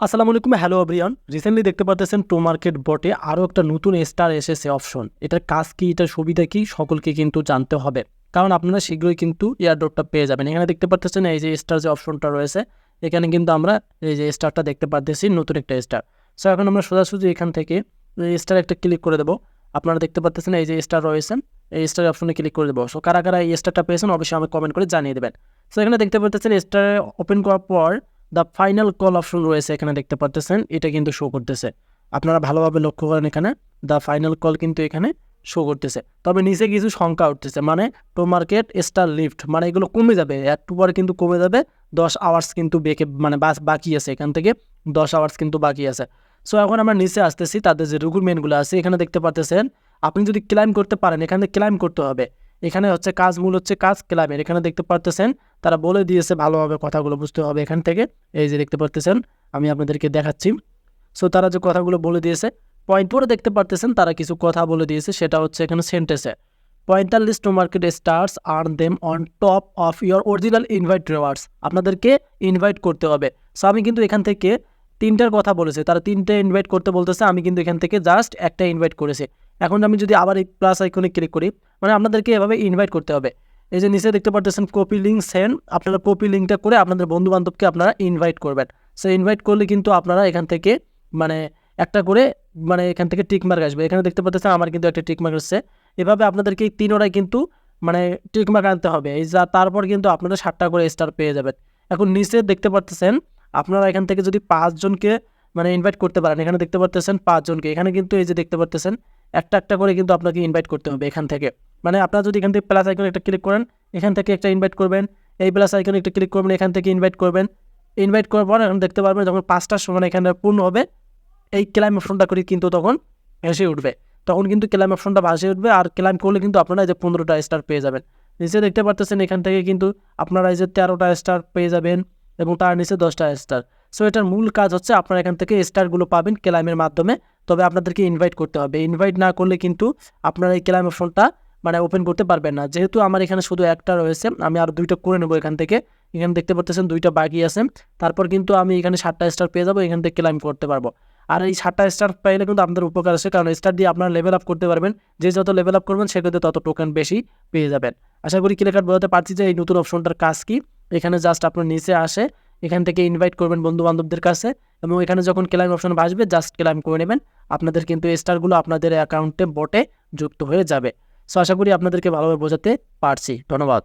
আসসালামু আলাইকুম, hello everyone. Recently দেখতে পাচ্ছেন টোমার্কেট বটে আরও একটা নতুন স্টার এসেছে অপশন। এটার কাজ কি, এটার সুবিধা কি, সকলকে কিন্তু জানতে হবে, কারণ আপনারা শীঘ্রই কিন্তু এয়ারড্রপটা পেয়ে যাবেন। এখানে দেখতে পাচ্ছেন এই যে স্টার যে অপশনটা রয়েছে, এখানে কিন্তু আমরা এই যে স্টারটা দেখতে পাচ্ছি, নতুন একটা স্টার। সো এখন আমরা সোজাসুজি এখান থেকে এই স্টার একটা ক্লিক করে দেবো। আপনারা দেখতে পাচ্ছেন এই যে স্টার রয়েছে, এই স্টার অপশনে ক্লিক করে দেবো। সো কারা কারা এই স্টারটা পেয়েছেন অবশ্যই আমি কমেন্ট করে জানিয়ে দেবেন। সো এখানে দেখতে পাচ্ছেন স্টার ওপেন করার পর দ্য ফাইনাল কল অপশন রয়েছে, এখানে দেখতে পাচ্ছেন এটা কিন্তু শো করতেছে। আপনারা ভালোভাবে লক্ষ্য করেন, এখানে দ্য ফাইনাল কল কিন্তু এখানে শো করতেছে। তবে নিচে কিছু সংখ্যা উঠতেছে, মানে টোমার্কেট স্টার লিফট, মানে এগুলো কমে যাবে, একটু পরে কিন্তু কমে যাবে। 10 আওয়ার্স কিন্তু মানে বাকি আছে, এখান থেকে 10 আওয়ার্স কিন্তু বাকি আছে। সো এখন আমরা নিচে আসতেছি, তাদের যে রিক্রুটমেন্টগুলো আছে এখানে দেখতে পাচ্ছেন। আপনি যদি ক্লাইম করতে পারেন, এখানে ক্লাইম করতে হবে। এখানে হচ্ছে কাজ, মূল হচ্ছে কাজ ক্লাইমের। এখানে দেখতে পাচ্ছেন তারা বলে দিয়েছে, ভালোভাবে কথাগুলো বুঝতে হবে। এখান থেকে এই যে দেখতে পাচ্ছেন, আমি আপনাদেরকে দেখাচ্ছি। সো তারা যে কথাগুলো বলে দিয়েছে, পয়েন্ট পরে দেখতে পারতেছেন তারা কিছু কথা বলে দিয়েছে, সেটা হচ্ছে এখানে সেন্টেন্সে 45 to market stars earn them on top of your original invite rewards. আপনাদেরকে ইনভাইট করতে হবে। সো আমি কিন্তু এখান থেকে তিনটার কথা বলেছে, তারা তিনটে ইনভাইট করতে বলতেছে, আমি কিন্তু এখান থেকে জাস্ট একটা ইনভাইট করেছি। এখন আমি যদি আবার এই প্লাস আইকনে ক্লিক করি, মানে আপনাদেরকে এভাবে ইনভাইট করতে হবে। এই যে নিচে দেখতে পাচ্ছেন কপি লিঙ্ক সেন্ড, আপনারা কপি লিঙ্কটা করে আপনাদের বন্ধু বান্ধবকে আপনারা ইনভাইট করবেন। সো ইনভাইট করলে কিন্তু আপনারা এখান থেকে মানে একটা করে মানে এখান থেকে টিক মার্ক আসবে। এখানে দেখতে পাচ্ছেন আমার কিন্তু একটা টিক মার্ক আসছে। এভাবে আপনাদেরকে তিনোটাই কিন্তু মানে টিক মার্ক আনতে হবে। এই যা তারপর কিন্তু আপনারা 7টা করে স্টার পেয়ে যাবেন। এখন নিচে দেখতে পাচ্ছেন আপনারা এখান থেকে যদি 5 জনকে মানে ইনভাইট করতে পারেন, এখানে দেখতে পাচ্ছেন 5 জনকে। এখানে কিন্তু এই যে দেখতে পাচ্ছেন একটা একটা করে কিন্তু আপনাকে ইনভাইট করতে হবে এখান থেকে। মানে আপনারা যদি এখান থেকে প্লাস আইকনে একটা ক্লিক করেন, এখান থেকে একটা ইনভাইট করবেন, এই প্লাস আইকনে একটা ক্লিক করবেন, এখান থেকে ইনভাইট করবেন। ইনভাইট করার পর এখন দেখতে পারবেন যখন 5টার সময় এখানে পূর্ণ হবে, এই ক্লাইম অপশনটা করে কিন্তু তখন ভেসে উঠবে। তখন কিন্তু ক্লাইম অপশনটা ভেসে উঠবে, আর ক্লাইম করলে কিন্তু আপনারা এই যে 15টা স্টার পেয়ে যাবেন। নিচে দেখতে পাচ্ছেন এখান থেকে কিন্তু আপনারা এই যে 13টা স্টার পেয়ে যাবেন এবং তার নিচে 10টা স্টার। সো এটার মূল কাজ হচ্ছে আপনারা এখান থেকে স্টারগুলো পাবেন ক্লাইমের মাধ্যমে। তবে আপনাদেরকে ইনভাইট করতে হবে। ইনভাইট না করলে কিন্তু আপনারা এই ক্লাইম অপশনটা মানে ওপেন করতে পারবেন না। যেহেতু আমার এখানে শুধু একটা রয়েছে, আমি আর 2টা করে নেবো এখান থেকে। এখানে দেখতে পাচ্ছেন 2টা বাকি আছে, তারপর কিন্তু আমি এখানে 7টা স্টার পেয়ে যাবো, এখান থেকে ক্লাইম করতে পারবো। আর এই 7টা স্টার পাইলে কিন্তু আপনাদের উপকার আছে, কারণ স্টার দিয়ে আপনারা লেভেল আপ করতে পারবেন। যে যত লেভেল আপ করবেন সে কিন্তু তত টোকেন বেশি পেয়ে যাবেন। আশা করি ক্লিয়ার কাট বোঝাতে পারছি যে এই নতুন অপশনটার কাজ কি। এখানে জাস্ট আপনার নিচে আসে, এখান থেকে ইনভাইট করবেন বন্ধু বান্ধবদের কাছে, এবং এখানে যখন ক্লাইম অপশন আসবে জাস্ট ক্লাইম করে নেবেন। আপনাদের কিন্তু স্টারগুলো আপনাদের অ্যাকাউন্টে বটে যুক্ত হয়ে যাবে। সো আশা করি আপনাদেরকে ভালোভাবে বোঝাতে পারছি। ধন্যবাদ।